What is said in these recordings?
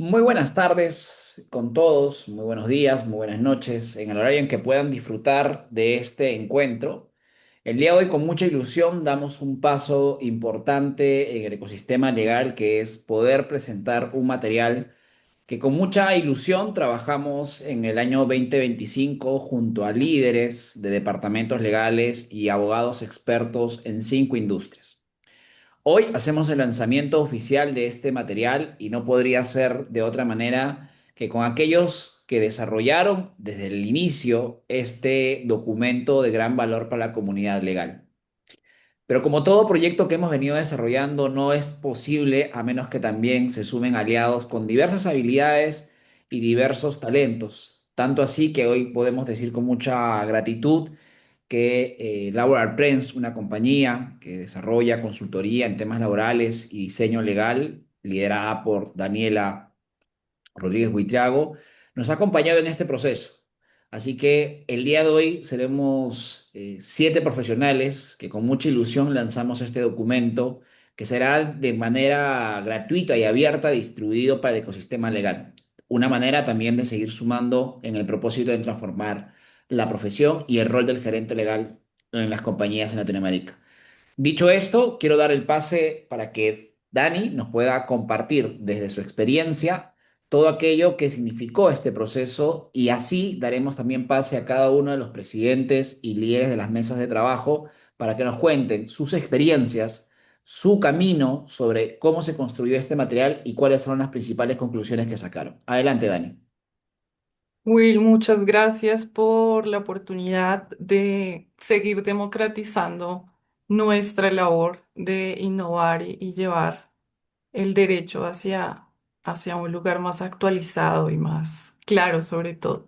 Muy buenas tardes con todos, muy buenos días, muy buenas noches, en el horario en que puedan disfrutar de este encuentro. El día de hoy, con mucha ilusión, damos un paso importante en el ecosistema legal, que es poder presentar un material que con mucha ilusión trabajamos en el año 2025 junto a líderes de departamentos legales y abogados expertos en 5 industrias. Hoy hacemos el lanzamiento oficial de este material y no podría ser de otra manera que con aquellos que desarrollaron desde el inicio este documento de gran valor para la comunidad legal. Pero como todo proyecto que hemos venido desarrollando no es posible a menos que también se sumen aliados con diversas habilidades y diversos talentos. Tanto así que hoy podemos decir con mucha gratitud que Laboral Trends, una compañía que desarrolla consultoría en temas laborales y diseño legal, liderada por Daniela Rodríguez Buitriago, nos ha acompañado en este proceso. Así que el día de hoy seremos 7 profesionales que con mucha ilusión lanzamos este documento que será de manera gratuita y abierta distribuido para el ecosistema legal. Una manera también de seguir sumando en el propósito de transformar la profesión y el rol del gerente legal en las compañías en Latinoamérica. Dicho esto, quiero dar el pase para que Dani nos pueda compartir desde su experiencia todo aquello que significó este proceso y así daremos también pase a cada uno de los presidentes y líderes de las mesas de trabajo para que nos cuenten sus experiencias, su camino sobre cómo se construyó este material y cuáles son las principales conclusiones que sacaron. Adelante, Dani. Will, muchas gracias por la oportunidad de seguir democratizando nuestra labor de innovar y llevar el derecho hacia un lugar más actualizado y más claro, sobre todo.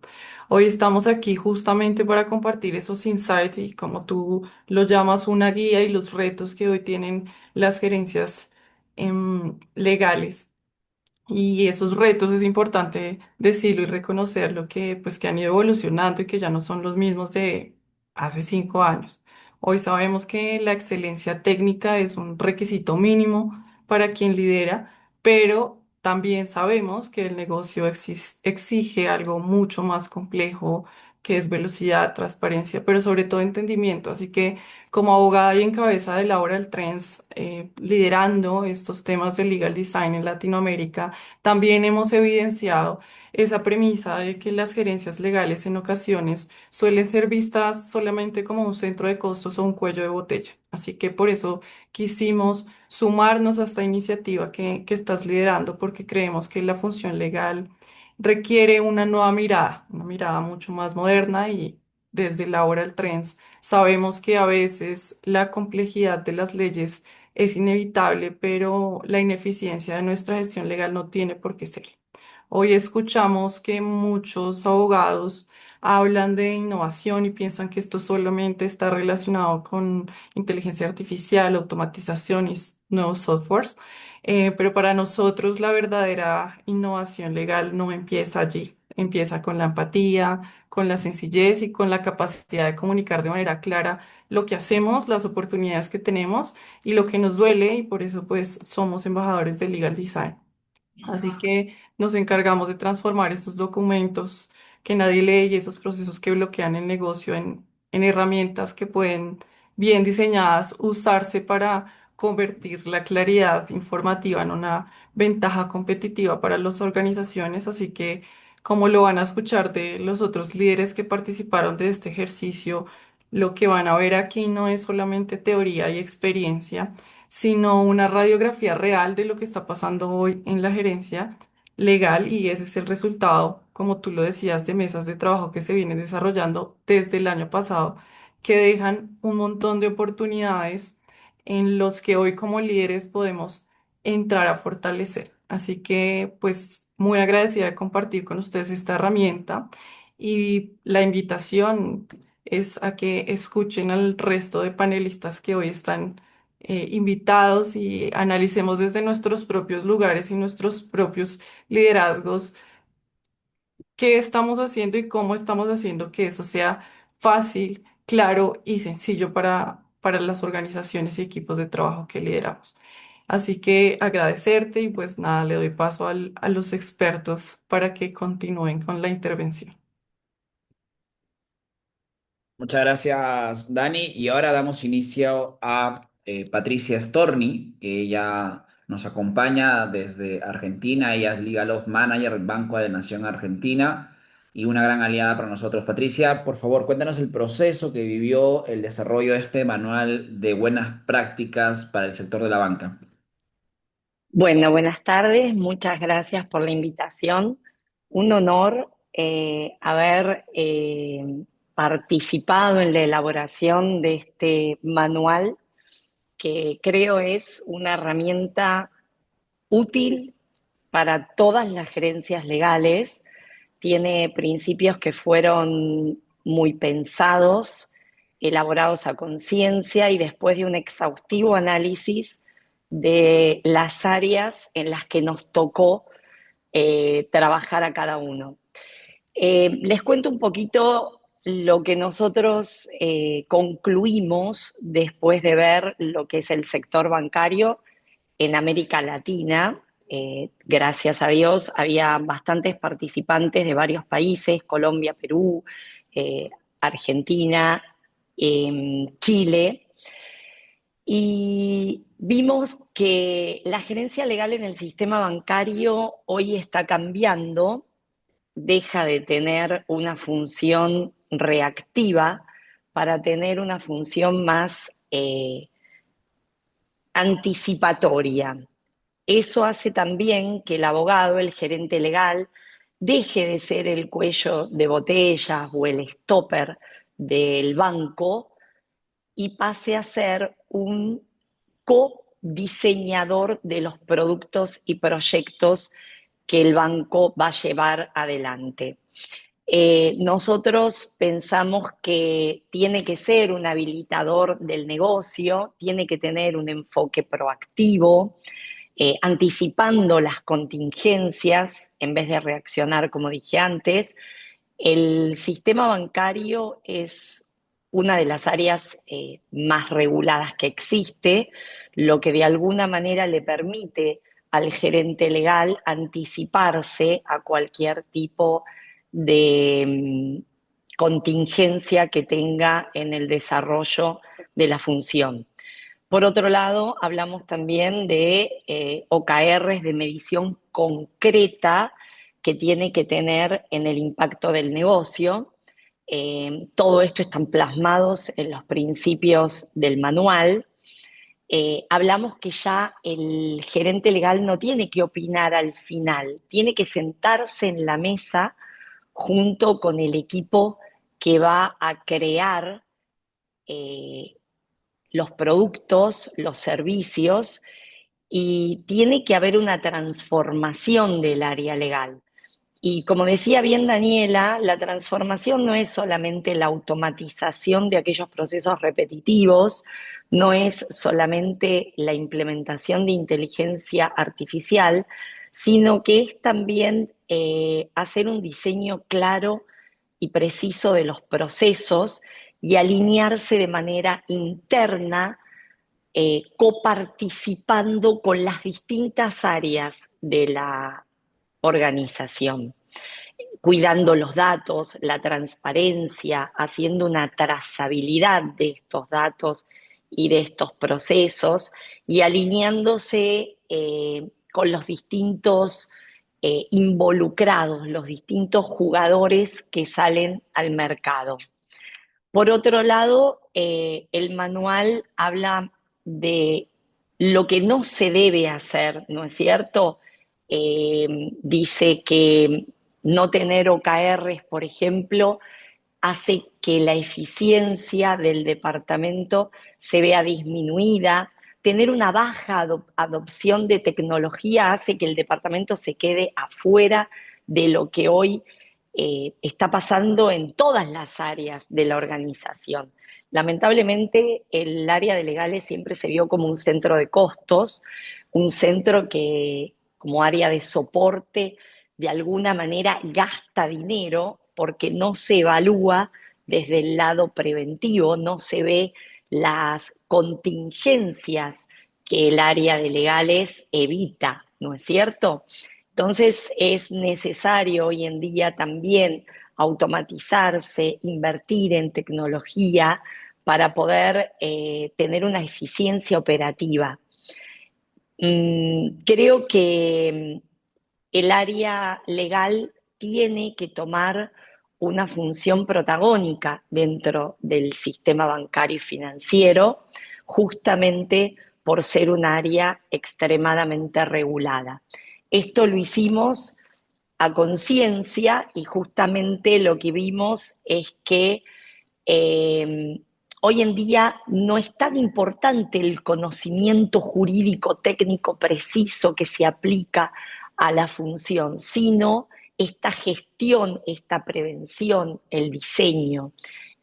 Hoy estamos aquí justamente para compartir esos insights y, como tú lo llamas, una guía y los retos que hoy tienen las gerencias legales. Y esos retos es importante decirlo y reconocerlo que han ido evolucionando y que ya no son los mismos de hace 5 años. Hoy sabemos que la excelencia técnica es un requisito mínimo para quien lidera, pero también sabemos que el negocio exige algo mucho más complejo, que es velocidad, transparencia, pero sobre todo entendimiento. Así que, como abogada y en cabeza de Laboral Trends, liderando estos temas de legal design en Latinoamérica, también hemos evidenciado esa premisa de que las gerencias legales en ocasiones suelen ser vistas solamente como un centro de costos o un cuello de botella. Así que por eso quisimos sumarnos a esta iniciativa que estás liderando, porque creemos que la función legal requiere una mirada mucho más moderna, y desde Laboral Trends sabemos que a veces la complejidad de las leyes es inevitable, pero la ineficiencia de nuestra gestión legal no tiene por qué ser. Hoy escuchamos que muchos abogados hablan de innovación y piensan que esto solamente está relacionado con inteligencia artificial, automatización y nuevos softwares. Pero para nosotros la verdadera innovación legal no empieza allí. Empieza con la empatía, con la sencillez y con la capacidad de comunicar de manera clara lo que hacemos, las oportunidades que tenemos y lo que nos duele, y por eso pues somos embajadores del legal design. Así que nos encargamos de transformar esos documentos que nadie lee y esos procesos que bloquean el negocio en herramientas que pueden, bien diseñadas, usarse para convertir la claridad informativa en una ventaja competitiva para las organizaciones. Así que, como lo van a escuchar de los otros líderes que participaron de este ejercicio, lo que van a ver aquí no es solamente teoría y experiencia, sino una radiografía real de lo que está pasando hoy en la gerencia legal, y ese es el resultado, como tú lo decías, de mesas de trabajo que se vienen desarrollando desde el año pasado, que dejan un montón de oportunidades en los que hoy como líderes podemos entrar a fortalecer. Así que pues muy agradecida de compartir con ustedes esta herramienta, y la invitación es a que escuchen al resto de panelistas que hoy están invitados, y analicemos desde nuestros propios lugares y nuestros propios liderazgos qué estamos haciendo y cómo estamos haciendo que eso sea fácil, claro y sencillo para las organizaciones y equipos de trabajo que lideramos. Así que agradecerte y pues nada, le doy paso a los expertos para que continúen con la intervención. Muchas gracias, Dani. Y ahora damos inicio a Patricia Storni, que ella nos acompaña desde Argentina. Ella es Legal Ops Manager del Banco de la Nación Argentina y una gran aliada para nosotros. Patricia, por favor, cuéntanos el proceso que vivió el desarrollo de este manual de buenas prácticas para el sector de la banca. Bueno, buenas tardes, muchas gracias por la invitación. Un honor haber participado en la elaboración de este manual que creo es una herramienta útil para todas las gerencias legales. Tiene principios que fueron muy pensados, elaborados a conciencia y después de un exhaustivo análisis de las áreas en las que nos tocó trabajar a cada uno. Les cuento un poquito lo que nosotros concluimos después de ver lo que es el sector bancario en América Latina. Gracias a Dios, había bastantes participantes de varios países: Colombia, Perú, eh, Argentina, Chile, y vimos que la gerencia legal en el sistema bancario hoy está cambiando, deja de tener una función reactiva para tener una función más anticipatoria. Eso hace también que el abogado, el gerente legal, deje de ser el cuello de botella o el stopper del banco y pase a ser un co-diseñador de los productos y proyectos que el banco va a llevar adelante. Nosotros pensamos que tiene que ser un habilitador del negocio, tiene que tener un enfoque proactivo, anticipando las contingencias en vez de reaccionar, como dije antes. El sistema bancario es una de las áreas más reguladas que existe, lo que de alguna manera le permite al gerente legal anticiparse a cualquier tipo de contingencia que tenga en el desarrollo de la función. Por otro lado, hablamos también de OKRs de medición concreta que tiene que tener en el impacto del negocio. Todo esto están plasmados en los principios del manual. Hablamos que ya el gerente legal no tiene que opinar al final, tiene que sentarse en la mesa junto con el equipo que va a crear eh, los productos, los servicios, y tiene que haber una transformación del área legal. Y como decía bien Daniela, la transformación no es solamente la automatización de aquellos procesos repetitivos, no es solamente la implementación de inteligencia artificial, sino que es también hacer un diseño claro y preciso de los procesos y alinearse de manera interna, coparticipando con las distintas áreas de la organización, cuidando los datos, la transparencia, haciendo una trazabilidad de estos datos y de estos procesos y alineándose con los distintos involucrados, los distintos jugadores que salen al mercado. Por otro lado, el manual habla de lo que no se debe hacer, ¿no es cierto? Dice que no tener OKRs, por ejemplo, hace que la eficiencia del departamento se vea disminuida. Tener una baja adopción de tecnología hace que el departamento se quede afuera de lo que hoy está pasando en todas las áreas de la organización. Lamentablemente, el área de legales siempre se vio como un centro de costos, un centro que como área de soporte de alguna manera gasta dinero porque no se evalúa desde el lado preventivo, no se ve las contingencias que el área de legales evita, ¿no es cierto? Entonces es necesario hoy en día también automatizarse, invertir en tecnología para poder tener una eficiencia operativa. Creo que el área legal tiene que tomar una función protagónica dentro del sistema bancario y financiero, justamente por ser un área extremadamente regulada. Esto lo hicimos a conciencia y justamente lo que vimos es que hoy en día no es tan importante el conocimiento jurídico técnico preciso que se aplica a la función, sino esta gestión, esta prevención, el diseño.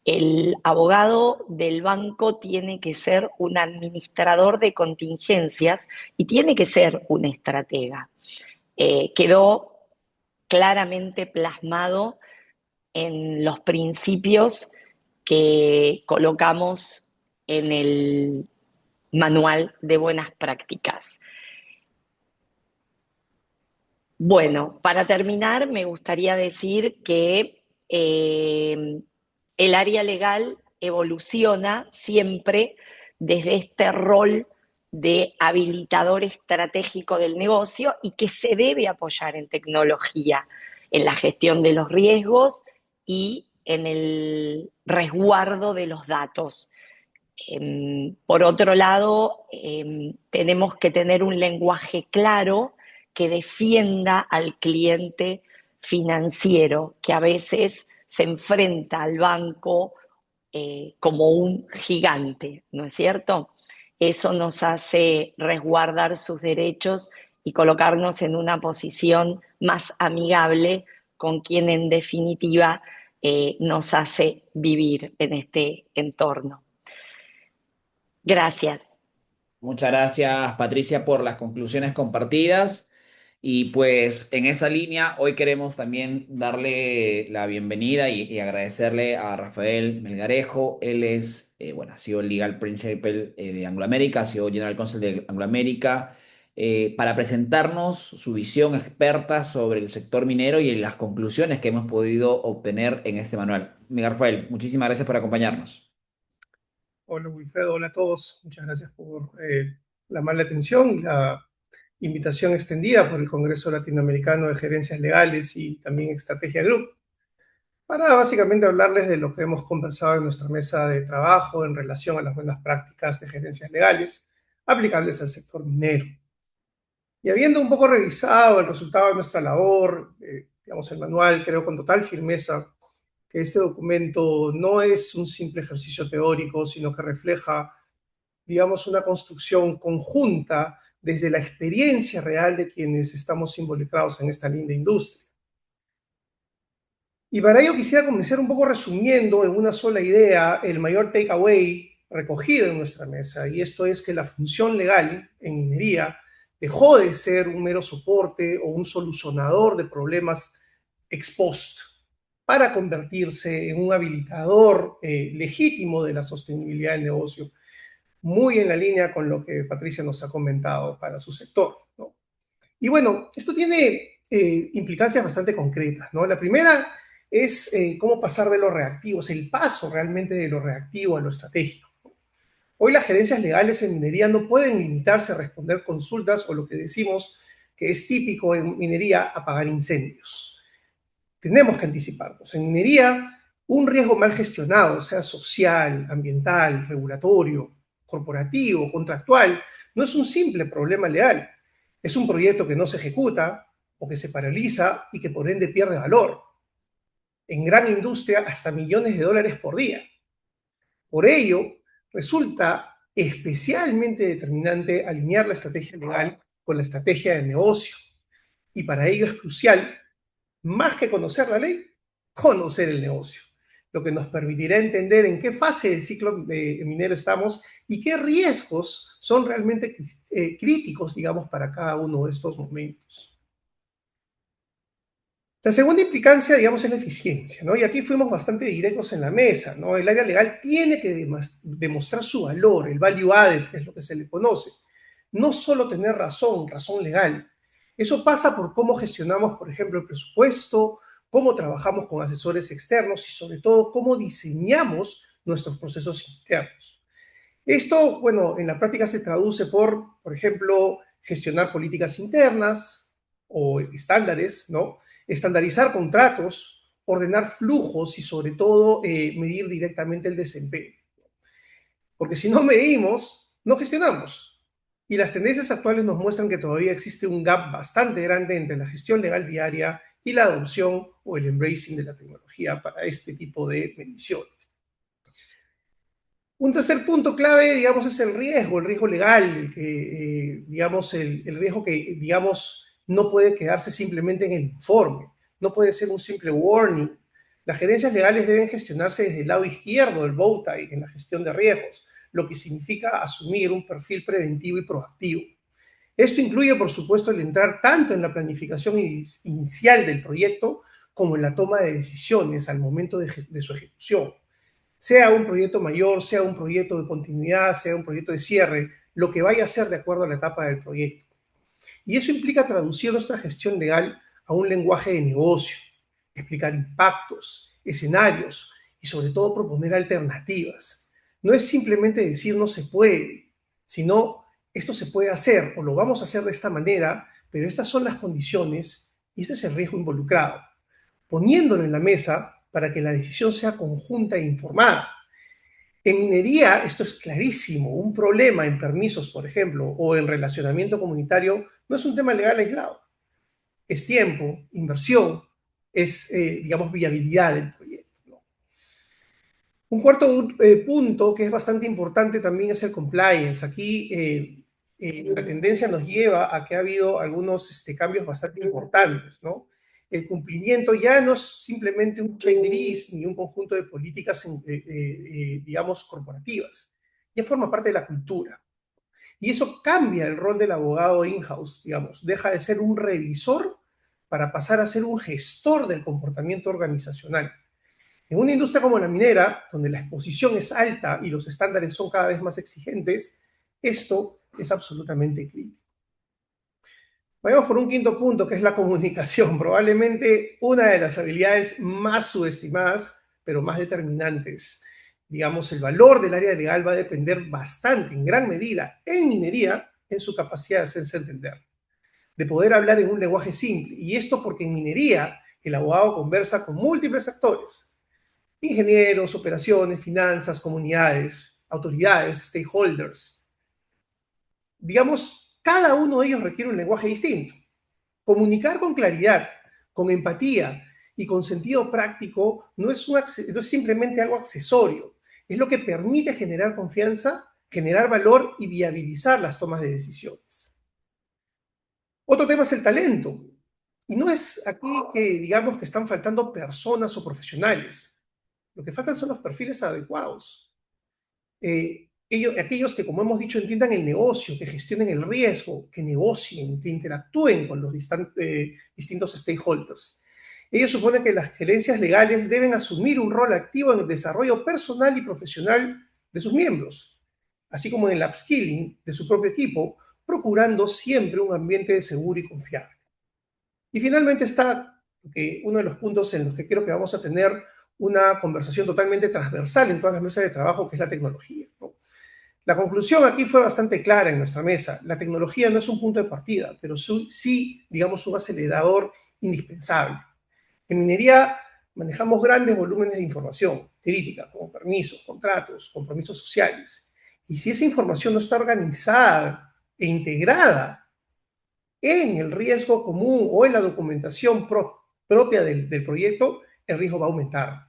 El abogado del banco tiene que ser un administrador de contingencias y tiene que ser un estratega. Quedó claramente plasmado en los principios que colocamos en el manual de buenas prácticas. Bueno, para terminar, me gustaría decir que el área legal evoluciona siempre desde este rol de habilitador estratégico del negocio y que se debe apoyar en tecnología, en la gestión de los riesgos y en el resguardo de los datos. Por otro lado, tenemos que tener un lenguaje claro que defienda al cliente financiero, que a veces se enfrenta al banco como un gigante, ¿no es cierto? Eso nos hace resguardar sus derechos y colocarnos en una posición más amigable con quien en definitiva nos hace vivir en este entorno. Gracias. Muchas gracias, Patricia, por las conclusiones compartidas. Y pues en esa línea, hoy queremos también darle la bienvenida y agradecerle a Rafael Melgarejo. Él es, bueno, ha sido Legal Principal de Anglo America, ha sido General Counsel de Anglo America, para presentarnos su visión experta sobre el sector minero y las conclusiones que hemos podido obtener en este manual. Miguel Rafael, muchísimas gracias por acompañarnos. Hola Wilfredo, hola a todos. Muchas gracias por la amable atención y la invitación extendida por el Congreso Latinoamericano de Gerencias Legales y también Estrategia Group para básicamente hablarles de lo que hemos conversado en nuestra mesa de trabajo en relación a las buenas prácticas de gerencias legales aplicables al sector minero. Y habiendo un poco revisado el resultado de nuestra labor, digamos el manual, creo con total firmeza que este documento no es un simple ejercicio teórico, sino que refleja, digamos, una construcción conjunta desde la experiencia real de quienes estamos involucrados en esta linda industria. Y para ello quisiera comenzar un poco resumiendo en una sola idea el mayor takeaway recogido en nuestra mesa, y esto es que la función legal en minería dejó de ser un mero soporte o un solucionador de problemas ex post para convertirse en un habilitador legítimo de la sostenibilidad del negocio, muy en la línea con lo que Patricia nos ha comentado para su sector, ¿no? Y bueno, esto tiene implicancias bastante concretas, ¿no? La primera es cómo pasar de los reactivos, el paso realmente de lo reactivo a lo estratégico. Hoy las gerencias legales en minería no pueden limitarse a responder consultas o lo que decimos que es típico en minería, apagar incendios. Tenemos que anticiparnos. En minería, un riesgo mal gestionado, sea social, ambiental, regulatorio, corporativo, contractual, no es un simple problema legal. Es un proyecto que no se ejecuta o que se paraliza y que por ende pierde valor. En gran industria, hasta millones de dólares por día. Por ello, resulta especialmente determinante alinear la estrategia legal con la estrategia de negocio. Y para ello es crucial, más que conocer la ley, conocer el negocio, lo que nos permitirá entender en qué fase del ciclo minero estamos y qué riesgos son realmente críticos, digamos, para cada uno de estos momentos. La segunda implicancia, digamos, es la eficiencia, ¿no? Y aquí fuimos bastante directos en la mesa, ¿no? El área legal tiene que demostrar su valor, el value added, que es lo que se le conoce, no solo tener razón legal. Eso pasa por cómo gestionamos, por ejemplo, el presupuesto, cómo trabajamos con asesores externos y sobre todo cómo diseñamos nuestros procesos internos. Esto, bueno, en la práctica se traduce por ejemplo, gestionar políticas internas o estándares, ¿no? Estandarizar contratos, ordenar flujos y sobre todo medir directamente el desempeño. Porque si no medimos, no gestionamos. Y las tendencias actuales nos muestran que todavía existe un gap bastante grande entre la gestión legal diaria y la adopción o el embracing de la tecnología para este tipo de mediciones. Un tercer punto clave, digamos, es el riesgo legal, digamos, el riesgo que, digamos, no puede quedarse simplemente en el informe, no puede ser un simple warning. Las gerencias legales deben gestionarse desde el lado izquierdo del bowtie en la gestión de riesgos, lo que significa asumir un perfil preventivo y proactivo. Esto incluye, por supuesto, el entrar tanto en la planificación inicial del proyecto como en la toma de decisiones al momento de su ejecución. Sea un proyecto mayor, sea un proyecto de continuidad, sea un proyecto de cierre, lo que vaya a ser de acuerdo a la etapa del proyecto. Y eso implica traducir nuestra gestión legal a un lenguaje de negocio, explicar impactos, escenarios y sobre todo proponer alternativas. No es simplemente decir no se puede, sino esto se puede hacer o lo vamos a hacer de esta manera, pero estas son las condiciones y este es el riesgo involucrado, poniéndolo en la mesa para que la decisión sea conjunta e informada. En minería esto es clarísimo. Un problema en permisos, por ejemplo, o en relacionamiento comunitario no es un tema legal aislado. Es tiempo, inversión, es, digamos, viabilidad del proyecto, ¿no? Un cuarto punto que es bastante importante también es el compliance. Aquí la tendencia nos lleva a que ha habido algunos cambios bastante importantes, ¿no? El cumplimiento ya no es simplemente un checklist ni un conjunto de políticas, digamos, corporativas. Ya forma parte de la cultura. Y eso cambia el rol del abogado in-house, digamos. Deja de ser un revisor para pasar a ser un gestor del comportamiento organizacional. En una industria como la minera, donde la exposición es alta y los estándares son cada vez más exigentes, esto es absolutamente crítico. Vayamos por un quinto punto, que es la comunicación, probablemente una de las habilidades más subestimadas, pero más determinantes. Digamos, el valor del área legal va a depender bastante, en gran medida, en minería, en su capacidad de hacerse entender, de poder hablar en un lenguaje simple. Y esto porque en minería el abogado conversa con múltiples actores: ingenieros, operaciones, finanzas, comunidades, autoridades, stakeholders. Digamos, cada uno de ellos requiere un lenguaje distinto. Comunicar con claridad, con empatía y con sentido práctico no es simplemente algo accesorio. Es lo que permite generar confianza, generar valor y viabilizar las tomas de decisiones. Otro tema es el talento. Y no es aquí que digamos que están faltando personas o profesionales. Lo que faltan son los perfiles adecuados. Aquellos que, como hemos dicho, entiendan el negocio, que gestionen el riesgo, que negocien, que interactúen con los distintos stakeholders. Ello supone que las gerencias legales deben asumir un rol activo en el desarrollo personal y profesional de sus miembros, así como en el upskilling de su propio equipo, procurando siempre un ambiente seguro y confiable. Y finalmente está uno de los puntos en los que creo que vamos a tener una conversación totalmente transversal en todas las mesas de trabajo, que es la tecnología, ¿no? La conclusión aquí fue bastante clara en nuestra mesa. La tecnología no es un punto de partida, pero sí, digamos, un acelerador indispensable. En minería manejamos grandes volúmenes de información crítica, como permisos, contratos, compromisos sociales. Y si esa información no está organizada e integrada en el riesgo común o en la documentación propia del proyecto, el riesgo va a aumentar.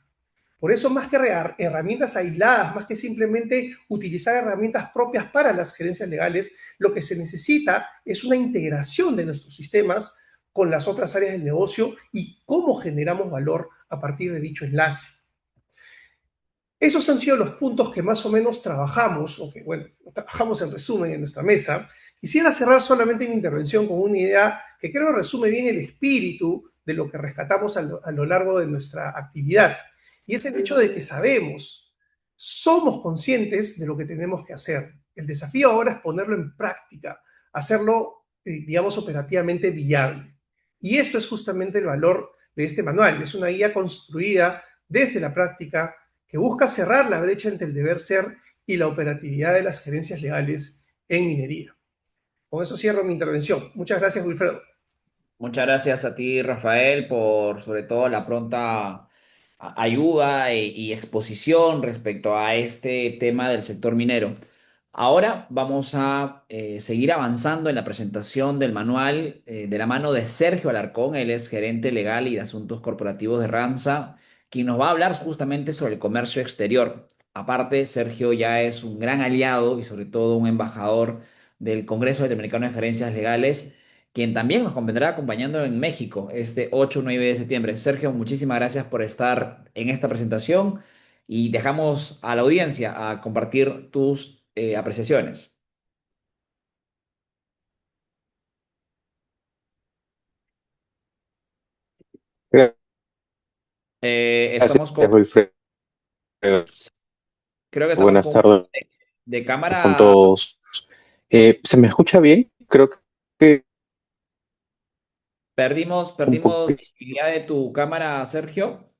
Por eso, más que herramientas aisladas, más que simplemente utilizar herramientas propias para las gerencias legales, lo que se necesita es una integración de nuestros sistemas con las otras áreas del negocio y cómo generamos valor a partir de dicho enlace. Esos han sido los puntos que más o menos trabajamos, o que, bueno, trabajamos en resumen en nuestra mesa. Quisiera cerrar solamente mi intervención con una idea que creo que resume bien el espíritu de lo que rescatamos a lo largo de nuestra actividad. Y es el hecho de que sabemos, somos conscientes de lo que tenemos que hacer. El desafío ahora es ponerlo en práctica, hacerlo, digamos, operativamente viable. Y esto es justamente el valor de este manual. Es una guía construida desde la práctica que busca cerrar la brecha entre el deber ser y la operatividad de las gerencias legales en minería. Con eso cierro mi intervención. Muchas gracias, Wilfredo. Muchas gracias a ti, Rafael, por sobre todo la pronta ayuda y exposición respecto a este tema del sector minero. Ahora vamos a seguir avanzando en la presentación del manual de la mano de Sergio Alarcón. Él es gerente legal y de asuntos corporativos de Ranza, quien nos va a hablar justamente sobre el comercio exterior. Aparte, Sergio ya es un gran aliado y sobre todo un embajador del Congreso Interamericano de Gerencias Legales, quien también nos vendrá acompañando en México este 8 y 9 de septiembre. Sergio, muchísimas gracias por estar en esta presentación y dejamos a la audiencia a compartir tus apreciaciones. Gracias, Estamos con, Wilfredo. creo que estamos Buenas con un tardes de con cámara. todos. ¿Se me escucha bien? Creo que un Perdimos poquito. visibilidad de tu cámara, Sergio.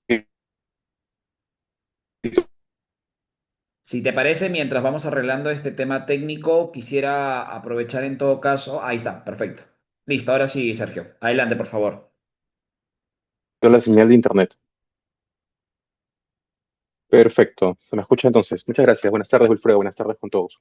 Si te parece, mientras vamos arreglando este tema técnico, quisiera aprovechar en todo caso. Ahí está, perfecto. Listo, ahora sí, Sergio. Adelante, por favor. La señal de internet. Perfecto. ¿Se me escucha entonces? Muchas gracias. Buenas tardes, Wilfredo. Buenas tardes con todos.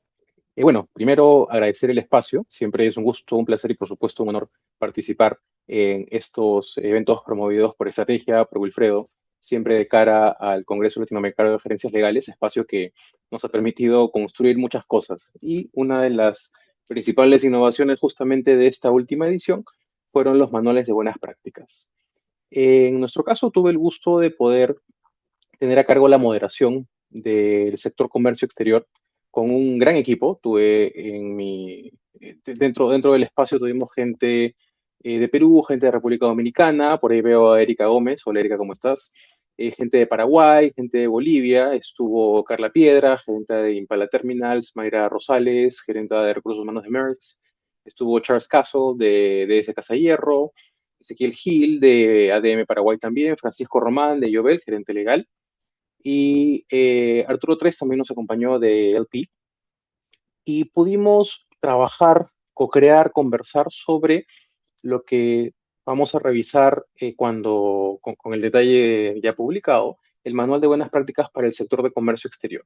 Y bueno, primero agradecer el espacio. Siempre es un gusto, un placer y por supuesto un honor participar en estos eventos promovidos por Estrategia, por Wilfredo, siempre de cara al Congreso Latinoamericano de Gerencias Legales, espacio que nos ha permitido construir muchas cosas. Y una de las principales innovaciones justamente de esta última edición fueron los manuales de buenas prácticas. En nuestro caso tuve el gusto de poder tener a cargo la moderación del sector comercio exterior con un gran equipo. Tuve dentro del espacio tuvimos gente de Perú, gente de República Dominicana, por ahí veo a Erika Gómez. Hola Erika, ¿cómo estás? Gente de Paraguay, gente de Bolivia, estuvo Carla Piedra, gerente de Impala Terminals, Mayra Rosales, gerente de Recursos Humanos de Merckx, estuvo Charles Castle de S Casa Hierro, Ezequiel Gil de ADM Paraguay también, Francisco Román de Yobel, gerente legal, y Arturo Tres también nos acompañó de LP y pudimos trabajar, co-crear, conversar sobre lo que vamos a revisar cuando, con el detalle ya publicado, el Manual de Buenas Prácticas para el Sector de Comercio Exterior.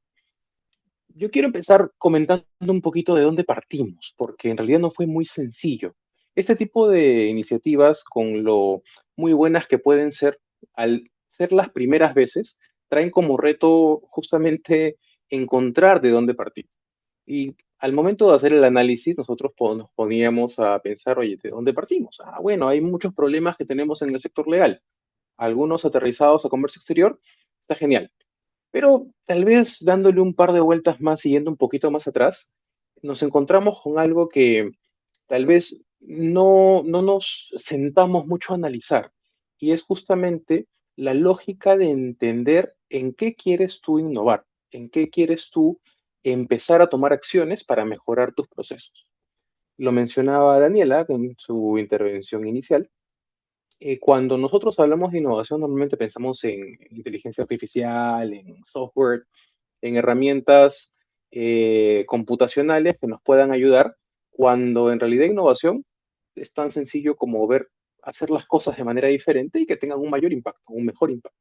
Yo quiero empezar comentando un poquito de dónde partimos, porque en realidad no fue muy sencillo. Este tipo de iniciativas, con lo muy buenas que pueden ser, al ser las primeras veces, traen como reto justamente encontrar de dónde partir. Y al momento de hacer el análisis, nosotros nos poníamos a pensar, oye, ¿de dónde partimos? Ah, bueno, hay muchos problemas que tenemos en el sector legal. Algunos aterrizados a comercio exterior, está genial. Pero tal vez dándole un par de vueltas más, siguiendo un poquito más atrás, nos encontramos con algo que tal vez no nos sentamos mucho a analizar. Y es justamente la lógica de entender en qué quieres tú innovar, en qué quieres tú empezar a tomar acciones para mejorar tus procesos. Lo mencionaba Daniela en su intervención inicial. Cuando nosotros hablamos de innovación, normalmente pensamos en inteligencia artificial, en software, en herramientas computacionales que nos puedan ayudar, cuando en realidad innovación es tan sencillo como hacer las cosas de manera diferente y que tengan un mayor impacto, un mejor impacto.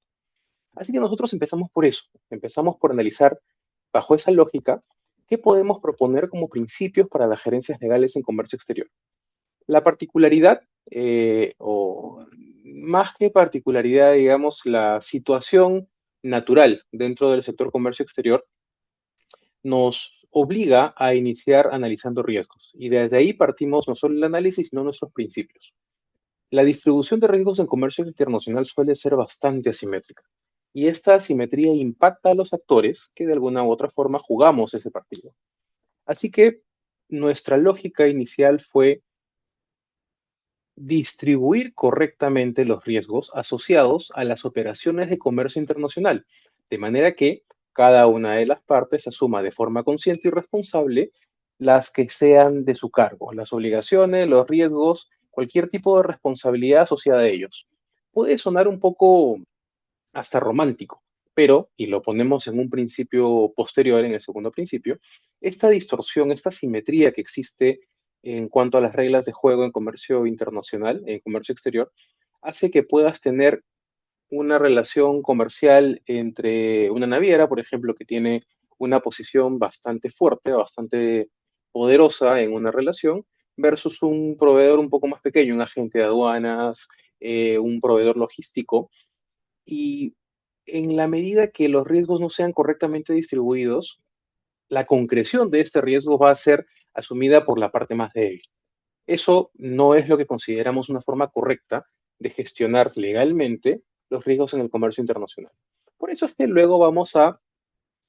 Así que nosotros empezamos por eso, empezamos por analizar bajo esa lógica qué podemos proponer como principios para las gerencias legales en comercio exterior. La particularidad, o más que particularidad, digamos, la situación natural dentro del sector comercio exterior nos obliga a iniciar analizando riesgos. Y desde ahí partimos no solo el análisis, sino nuestros principios. La distribución de riesgos en comercio internacional suele ser bastante asimétrica. Y esta asimetría impacta a los actores que de alguna u otra forma jugamos ese partido. Así que nuestra lógica inicial fue distribuir correctamente los riesgos asociados a las operaciones de comercio internacional, de manera que cada una de las partes asuma de forma consciente y responsable las que sean de su cargo, las obligaciones, los riesgos, cualquier tipo de responsabilidad asociada a ellos. Puede sonar un poco hasta romántico, pero, y lo ponemos en un principio posterior, en el segundo principio, esta distorsión, esta simetría que existe en cuanto a las reglas de juego en comercio internacional, en comercio exterior, hace que puedas tener una relación comercial entre una naviera, por ejemplo, que tiene una posición bastante fuerte, bastante poderosa en una relación, versus un proveedor un poco más pequeño, un agente de aduanas, un proveedor logístico. Y en la medida que los riesgos no sean correctamente distribuidos, la concreción de este riesgo va a ser asumida por la parte más débil. Eso no es lo que consideramos una forma correcta de gestionar legalmente los riesgos en el comercio internacional. Por eso es que luego vamos a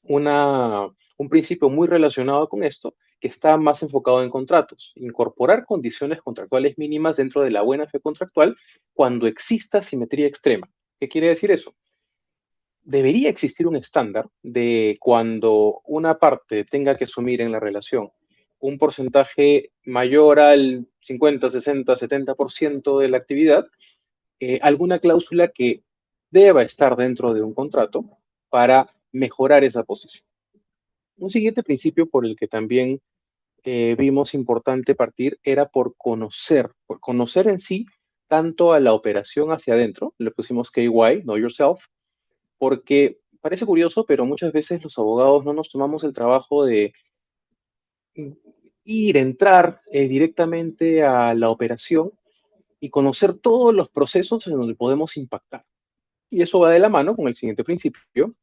un principio muy relacionado con esto, que está más enfocado en contratos. Incorporar condiciones contractuales mínimas dentro de la buena fe contractual cuando exista simetría extrema. ¿Qué quiere decir eso? Debería existir un estándar de cuando una parte tenga que asumir en la relación un porcentaje mayor al 50, 60, 70% de la actividad, alguna cláusula que deba estar dentro de un contrato para mejorar esa posición. Un siguiente principio por el que también vimos importante partir era por conocer en sí tanto a la operación hacia adentro, le pusimos KY, Know Yourself, porque parece curioso, pero muchas veces los abogados no nos tomamos el trabajo de entrar directamente a la operación y conocer todos los procesos en donde podemos impactar. Y eso va de la mano con el siguiente principio,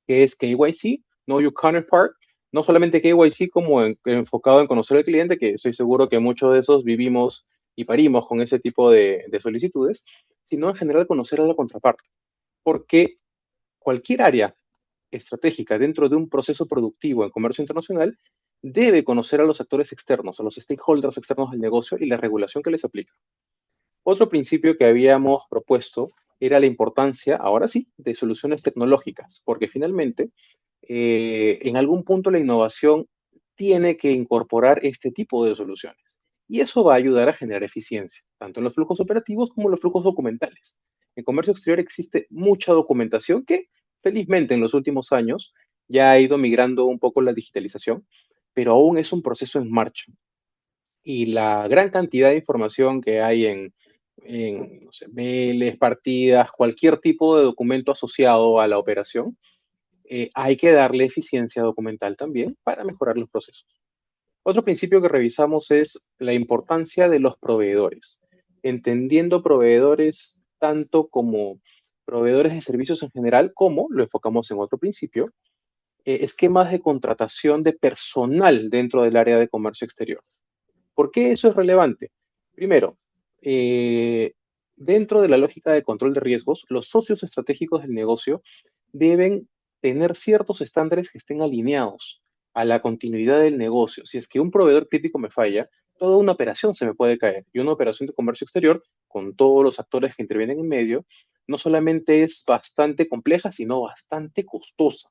que es KYC, Know Your Counterpart. No solamente KYC como enfocado en conocer al cliente, que estoy seguro que muchos de esos vivimos y parimos con ese tipo de solicitudes, sino en general conocer a la contraparte. Porque cualquier área estratégica dentro de un proceso productivo en comercio internacional debe conocer a los actores externos, a los stakeholders externos del negocio y la regulación que les aplica. Otro principio que habíamos propuesto era la importancia, ahora sí, de soluciones tecnológicas, porque finalmente, en algún punto la innovación tiene que incorporar este tipo de soluciones. Y eso va a ayudar a generar eficiencia, tanto en los flujos operativos como en los flujos documentales. En comercio exterior existe mucha documentación que, felizmente, en los últimos años ya ha ido migrando un poco la digitalización, pero aún es un proceso en marcha. Y la gran cantidad de información que hay en no sé, mails, partidas, cualquier tipo de documento asociado a la operación, hay que darle eficiencia documental también para mejorar los procesos. Otro principio que revisamos es la importancia de los proveedores, entendiendo proveedores tanto como proveedores de servicios en general, como lo enfocamos en otro principio, esquemas de contratación de personal dentro del área de comercio exterior. ¿Por qué eso es relevante? Primero, eh, dentro de la lógica de control de riesgos, los socios estratégicos del negocio deben tener ciertos estándares que estén alineados a la continuidad del negocio. Si es que un proveedor crítico me falla, toda una operación se me puede caer. Y una operación de comercio exterior, con todos los actores que intervienen en medio, no solamente es bastante compleja, sino bastante costosa.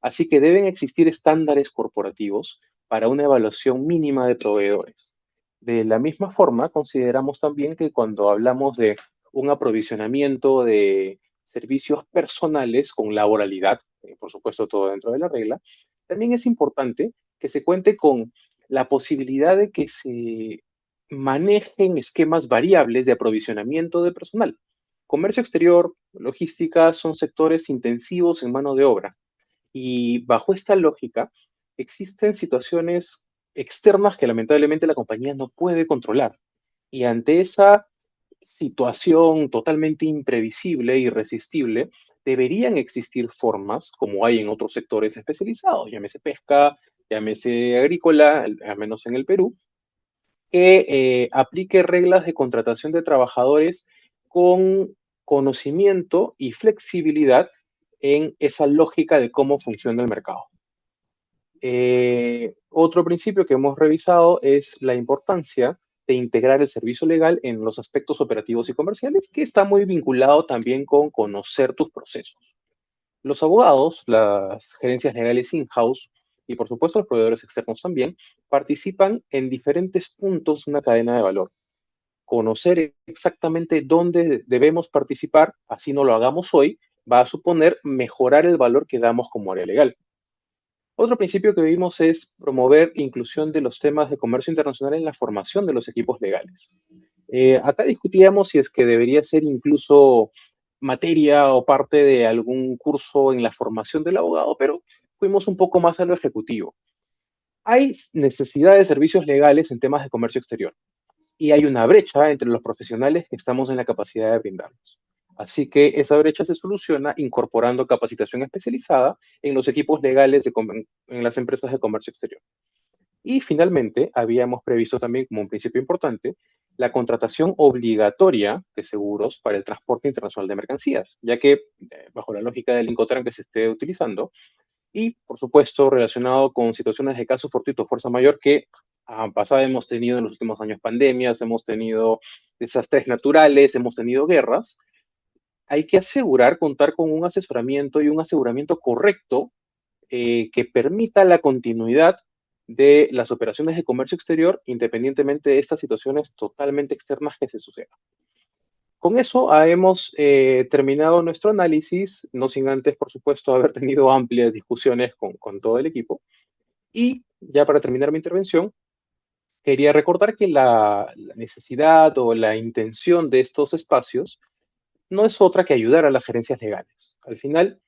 Así que deben existir estándares corporativos para una evaluación mínima de proveedores. De la misma forma, consideramos también que cuando hablamos de un aprovisionamiento de servicios personales con laboralidad, por supuesto todo dentro de la regla, también es importante que se cuente con la posibilidad de que se manejen esquemas variables de aprovisionamiento de personal. Comercio exterior, logística son sectores intensivos en mano de obra y bajo esta lógica, existen situaciones externas que lamentablemente la compañía no puede controlar. Y ante esa situación totalmente imprevisible e irresistible, deberían existir formas, como hay en otros sectores especializados, llámese pesca, llámese agrícola, al menos en el Perú, que aplique reglas de contratación de trabajadores con conocimiento y flexibilidad en esa lógica de cómo funciona el mercado. Otro principio que hemos revisado es la importancia de integrar el servicio legal en los aspectos operativos y comerciales, que está muy vinculado también con conocer tus procesos. Los abogados, las gerencias legales in-house, y por supuesto los proveedores externos también, participan en diferentes puntos de una cadena de valor. Conocer exactamente dónde debemos participar, así no lo hagamos hoy, va a suponer mejorar el valor que damos como área legal. Otro principio que vimos es promover inclusión de los temas de comercio internacional en la formación de los equipos legales. Acá discutíamos si es que debería ser incluso materia o parte de algún curso en la formación del abogado, pero fuimos un poco más a lo ejecutivo. Hay necesidad de servicios legales en temas de comercio exterior y hay una brecha entre los profesionales que estamos en la capacidad de brindarlos. Así que esa brecha se soluciona incorporando capacitación especializada en los equipos legales en las empresas de comercio exterior. Y finalmente, habíamos previsto también como un principio importante la contratación obligatoria de seguros para el transporte internacional de mercancías, ya que bajo la lógica del Incoterm que se esté utilizando, y por supuesto relacionado con situaciones de caso fortuito, fuerza mayor que pasado hemos tenido en los últimos años pandemias, hemos tenido desastres naturales, hemos tenido guerras, hay que asegurar contar con un asesoramiento y un aseguramiento correcto que permita la continuidad de las operaciones de comercio exterior independientemente de estas situaciones totalmente externas que se sucedan. Con eso hemos terminado nuestro análisis, no sin antes, por supuesto, haber tenido amplias discusiones con todo el equipo. Y ya para terminar mi intervención, quería recordar que la necesidad o la intención de estos espacios no es otra que ayudar a las gerencias legales. Al final,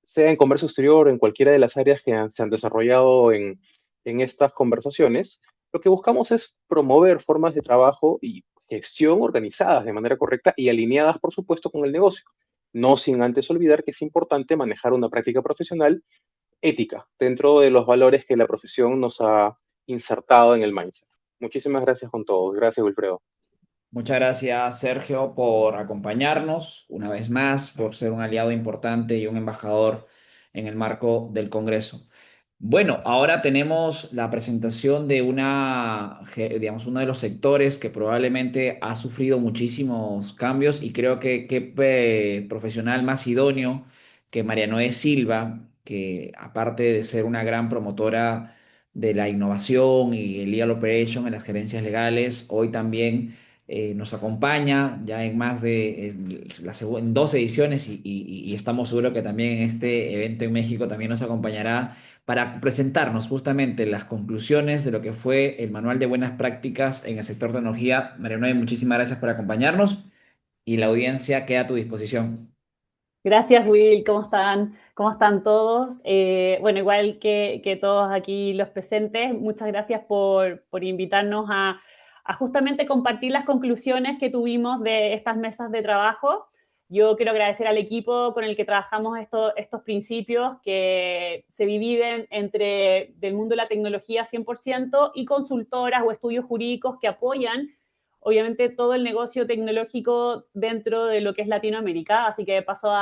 sea en comercio exterior o en cualquiera de las áreas que se han desarrollado en estas conversaciones, lo que buscamos es promover formas de trabajo y gestión organizadas de manera correcta y alineadas, por supuesto, con el negocio. No sin antes olvidar que es importante manejar una práctica profesional ética dentro de los valores que la profesión nos ha insertado en el mindset. Muchísimas gracias con todos. Gracias, Wilfredo. Muchas gracias, Sergio, por acompañarnos una vez más, por ser un aliado importante y un embajador en el marco del Congreso. Bueno, ahora tenemos la presentación de digamos, uno de los sectores que probablemente ha sufrido muchísimos cambios y creo que qué profesional más idóneo que María Noé Silva, que aparte de ser una gran promotora de la innovación y el legal operation en las gerencias legales, hoy también nos acompaña ya en más de en dos ediciones y estamos seguros que también en este evento en México también nos acompañará para presentarnos justamente las conclusiones de lo que fue el Manual de Buenas Prácticas en el sector de tecnología. María Noé, muchísimas gracias por acompañarnos y la audiencia queda a tu disposición. Gracias, Will. ¿Cómo están? ¿Cómo están todos? Bueno, igual que todos aquí los presentes, muchas gracias por invitarnos a justamente compartir las conclusiones que tuvimos de estas mesas de trabajo. Yo quiero agradecer al equipo con el que trabajamos estos principios que se dividen entre del mundo de la tecnología 100% y consultoras o estudios jurídicos que apoyan obviamente todo el negocio tecnológico dentro de lo que es Latinoamérica, así que paso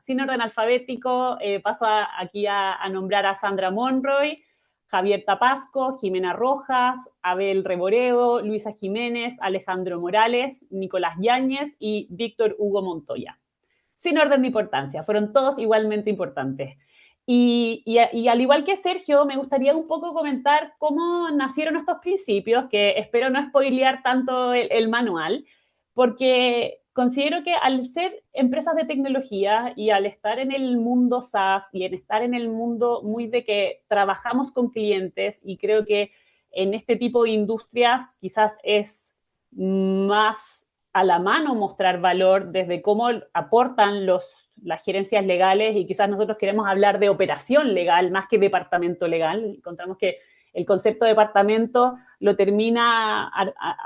sin orden alfabético, paso aquí a nombrar a Sandra Monroy, Javier Tapasco, Jimena Rojas, Abel Reboredo, Luisa Jiménez, Alejandro Morales, Nicolás Yáñez y Víctor Hugo Montoya. Sin orden de importancia, fueron todos igualmente importantes. Y al igual que Sergio, me gustaría un poco comentar cómo nacieron estos principios, que espero no spoilear tanto el manual, porque considero que al ser empresas de tecnología y al estar en el mundo SaaS y en estar en el mundo muy de que trabajamos con clientes, y creo que en este tipo de industrias quizás es más a la mano mostrar valor desde cómo aportan las gerencias legales, y quizás nosotros queremos hablar de operación legal más que departamento legal. Encontramos que el concepto de departamento lo termina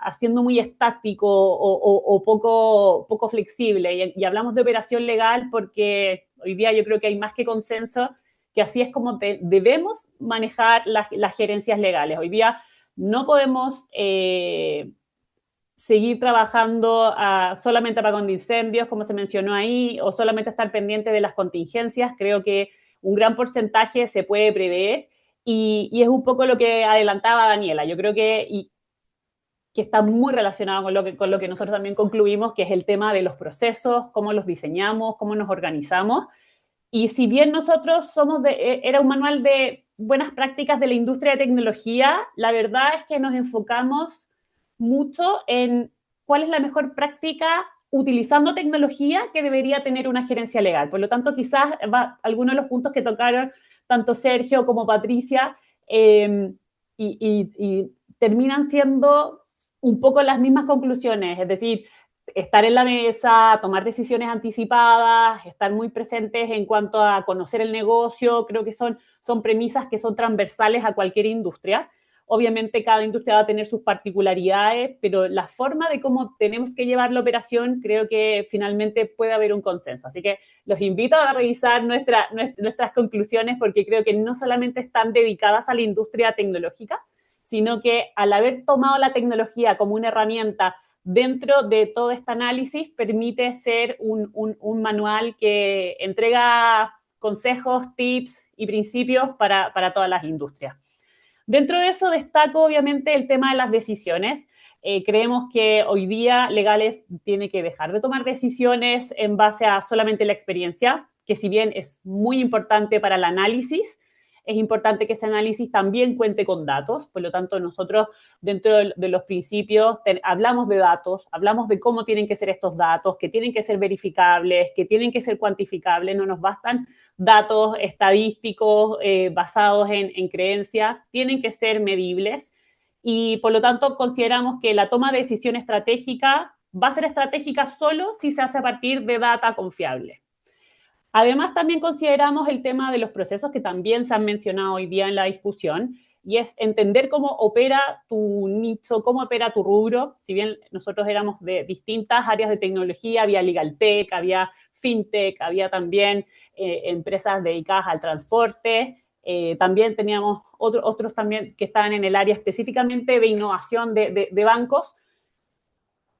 haciendo muy estático o poco flexible, y hablamos de operación legal porque hoy día yo creo que hay más que consenso que así es como debemos manejar las gerencias legales. Hoy día no podemos seguir trabajando solamente apagón de incendios, como se mencionó ahí, o solamente estar pendiente de las contingencias. Creo que un gran porcentaje se puede prever y es un poco lo que adelantaba Daniela. Yo creo que está muy relacionado con lo que nosotros también concluimos, que es el tema de los procesos, cómo los diseñamos, cómo nos organizamos. Y si bien nosotros era un manual de buenas prácticas de la industria de tecnología, la verdad es que nos enfocamos mucho en cuál es la mejor práctica utilizando tecnología que debería tener una gerencia legal. Por lo tanto, quizás algunos de los puntos que tocaron tanto Sergio como Patricia y terminan siendo un poco las mismas conclusiones, es decir, estar en la mesa, tomar decisiones anticipadas, estar muy presentes en cuanto a conocer el negocio, creo que son premisas que son transversales a cualquier industria. Obviamente cada industria va a tener sus particularidades, pero la forma de cómo tenemos que llevar la operación creo que finalmente puede haber un consenso. Así que los invito a revisar nuestras conclusiones porque creo que no solamente están dedicadas a la industria tecnológica, sino que al haber tomado la tecnología como una herramienta dentro de todo este análisis permite ser un manual que entrega consejos, tips y principios para todas las industrias. Dentro de eso destaco obviamente el tema de las decisiones. Creemos que hoy día Legales tiene que dejar de tomar decisiones en base a solamente la experiencia, que si bien es muy importante para el análisis, es importante que ese análisis también cuente con datos. Por lo tanto, nosotros dentro de los principios hablamos de datos, hablamos de cómo tienen que ser estos datos, que tienen que ser verificables, que tienen que ser cuantificables, no nos bastan datos estadísticos basados en creencias, tienen que ser medibles y por lo tanto consideramos que la toma de decisión estratégica va a ser estratégica solo si se hace a partir de data confiable. Además, también consideramos el tema de los procesos que también se han mencionado hoy día en la discusión, y es entender cómo opera tu nicho, cómo opera tu rubro. Si bien nosotros éramos de distintas áreas de tecnología, había legal tech, había fintech, había también empresas dedicadas al transporte, también teníamos otros también que estaban en el área específicamente de innovación de bancos.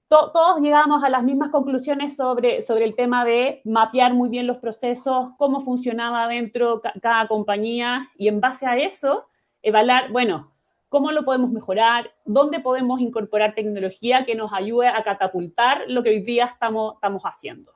Todos llegamos a las mismas conclusiones sobre el tema de mapear muy bien los procesos, cómo funcionaba dentro cada compañía y en base a eso evaluar, bueno, cómo lo podemos mejorar, dónde podemos incorporar tecnología que nos ayude a catapultar lo que hoy día estamos haciendo.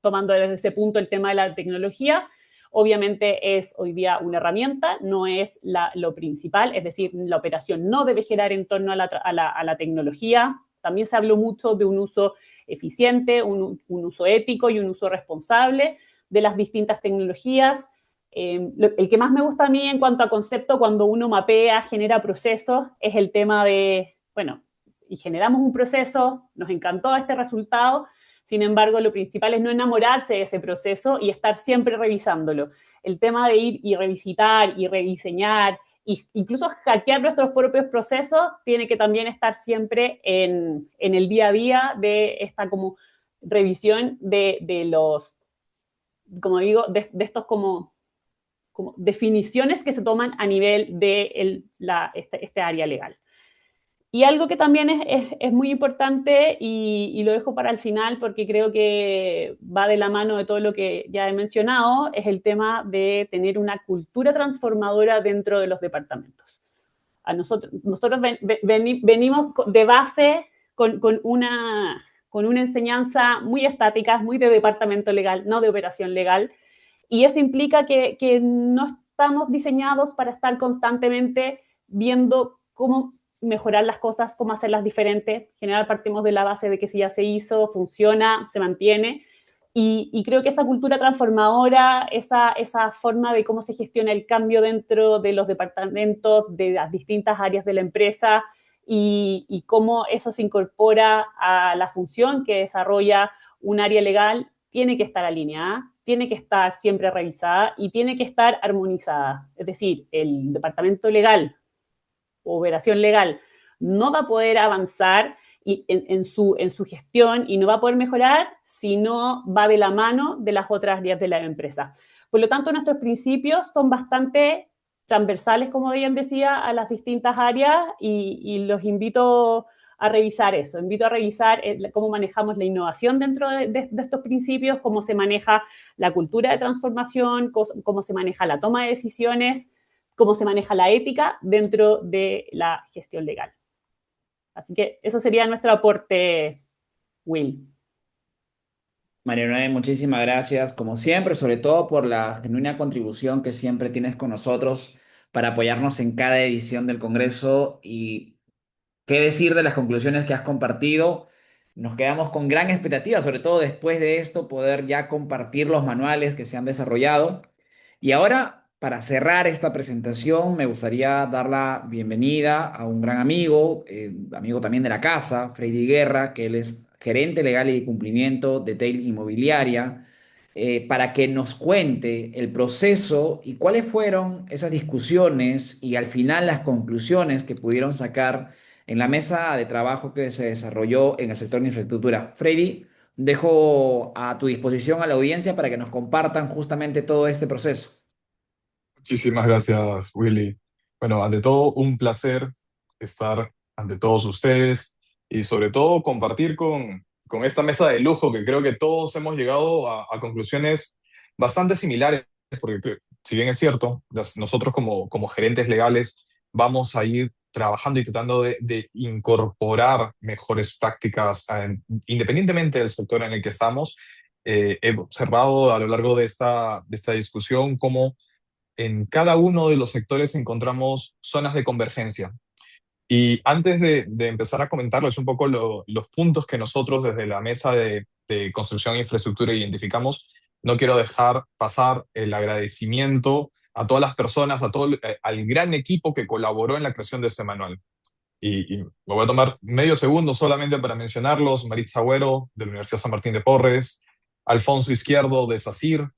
Tomando desde ese punto el tema de la tecnología, obviamente es hoy día una herramienta, no es lo principal, es decir, la operación no debe girar en torno a la tecnología. También se habló mucho de un uso eficiente, un uso ético y un uso responsable de las distintas tecnologías. El que más me gusta a mí en cuanto a concepto, cuando uno mapea, genera procesos, es el tema de, bueno, y generamos un proceso, nos encantó este resultado, sin embargo, lo principal es no enamorarse de ese proceso y estar siempre revisándolo. El tema de ir y revisitar y rediseñar, incluso hackear nuestros propios procesos, tiene que también estar siempre en el día a día de esta como revisión de los, como digo, de estos como definiciones que se toman a nivel de este área legal. Y algo que también es muy importante y lo dejo para el final porque creo que va de la mano de todo lo que ya he mencionado, es el tema de tener una cultura transformadora dentro de los departamentos. Nosotros venimos de base con una enseñanza muy estática, muy de departamento legal, no de operación legal, y eso implica que no estamos diseñados para estar constantemente viendo cómo mejorar las cosas, cómo hacerlas diferentes. En general partimos de la base de que si ya se hizo, funciona, se mantiene. Y creo que esa cultura transformadora, esa forma de cómo se gestiona el cambio dentro de los departamentos, de las distintas áreas de la empresa y cómo eso se incorpora a la función que desarrolla un área legal, tiene que estar alineada, tiene que estar siempre revisada y tiene que estar armonizada. Es decir, el departamento legal operación legal no va a poder avanzar en su gestión y no va a poder mejorar si no va de la mano de las otras áreas de la empresa. Por lo tanto, nuestros principios son bastante transversales, como bien decía, a las distintas áreas y los invito a revisar eso. Invito a revisar cómo manejamos la innovación dentro de estos principios, cómo se maneja la cultura de transformación, cómo se maneja la toma de decisiones, cómo se maneja la ética dentro de la gestión legal. Así que eso sería nuestro aporte, Will. María Noé, muchísimas gracias, como siempre, sobre todo por la genuina contribución que siempre tienes con nosotros para apoyarnos en cada edición del Congreso. Y qué decir de las conclusiones que has compartido. Nos quedamos con gran expectativa, sobre todo después de esto, poder ya compartir los manuales que se han desarrollado. Y ahora, para cerrar esta presentación, me gustaría dar la bienvenida a un gran amigo, amigo también de la casa, Freddy Guerra, que él es gerente legal y de cumplimiento de Tail Inmobiliaria, para que nos cuente el proceso y cuáles fueron esas discusiones y al final las conclusiones que pudieron sacar en la mesa de trabajo que se desarrolló en el sector de infraestructura. Freddy, dejo a tu disposición a la audiencia para que nos compartan justamente todo este proceso. Muchísimas gracias, Willy. Bueno, ante todo, un placer estar ante todos ustedes y sobre todo compartir con esta mesa de lujo que creo que todos hemos llegado a conclusiones bastante similares, porque si bien es cierto, nosotros como gerentes legales vamos a ir trabajando y tratando de incorporar mejores prácticas independientemente del sector en el que estamos. He observado a lo largo de esta discusión cómo en cada uno de los sectores encontramos zonas de convergencia. Y antes de empezar a comentarles un poco los puntos que nosotros desde la mesa de construcción e infraestructura identificamos, no quiero dejar pasar el agradecimiento a todas las personas, al gran equipo que colaboró en la creación de este manual. Y me voy a tomar medio segundo solamente para mencionarlos: Maritza Agüero, de la Universidad San Martín de Porres; Alfonso Izquierdo, de SACIR;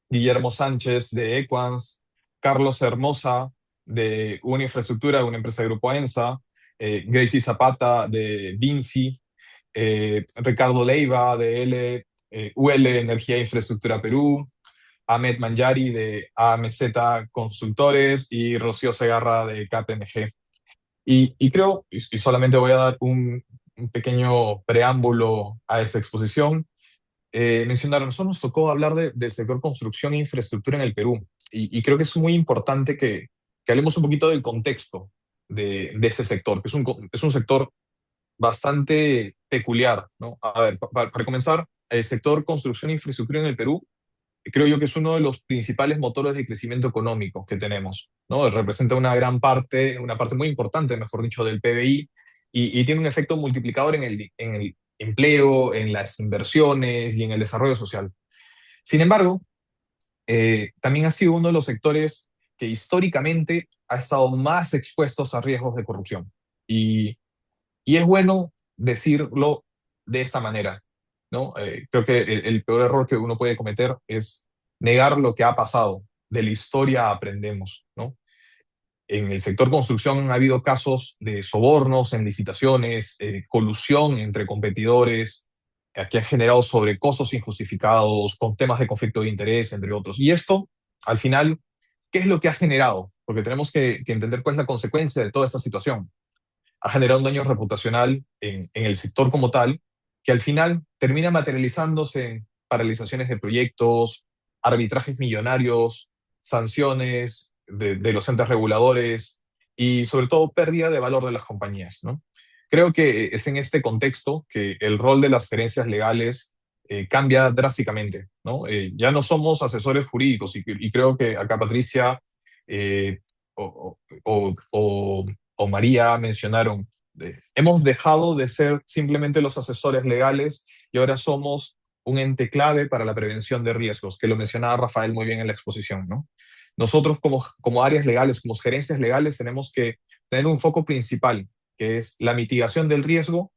Guillermo Sánchez, de Equans; Carlos Hermosa, de una infraestructura de una empresa de Grupo AENSA; Gracie Zapata, de Vinci; Ricardo Leiva, de UL Energía e Infraestructura Perú; Ahmed Manjari, de AMZ Consultores; y Rocío Segarra, de KPMG. Y creo, y solamente voy a dar un pequeño preámbulo a esta exposición, mencionaron, a nosotros nos tocó hablar del sector construcción e infraestructura en el Perú, y creo que es muy importante que hablemos un poquito del contexto de este sector, que es un sector bastante peculiar, ¿no? A ver, para comenzar, el sector construcción e infraestructura en el Perú, creo yo que es uno de los principales motores de crecimiento económico que tenemos, ¿no? Representa una parte muy importante, mejor dicho, del PBI, y tiene un efecto multiplicador en el empleo, en las inversiones y en el desarrollo social. Sin embargo, también ha sido uno de los sectores que históricamente ha estado más expuestos a riesgos de corrupción. Y es bueno decirlo de esta manera, ¿no? Creo que el peor error que uno puede cometer es negar lo que ha pasado. De la historia aprendemos, ¿no? En el sector construcción ha habido casos de sobornos en licitaciones, colusión entre competidores, que han generado sobrecostos injustificados, con temas de conflicto de interés, entre otros. Y esto, al final, ¿qué es lo que ha generado? Porque tenemos que entender cuál es la consecuencia de toda esta situación. Ha generado un daño reputacional en el sector como tal, que al final termina materializándose en paralizaciones de proyectos, arbitrajes millonarios, sanciones de los entes reguladores y sobre todo pérdida de valor de las compañías, ¿no? Creo que es en este contexto que el rol de las gerencias legales cambia drásticamente, ¿no? Ya no somos asesores jurídicos, y creo que acá Patricia eh, o, o, o, o María mencionaron, hemos dejado de ser simplemente los asesores legales y ahora somos un ente clave para la prevención de riesgos, que lo mencionaba Rafael muy bien en la exposición, ¿no? Nosotros como áreas legales, como gerencias legales, tenemos que tener un foco principal, que es la mitigación del riesgo,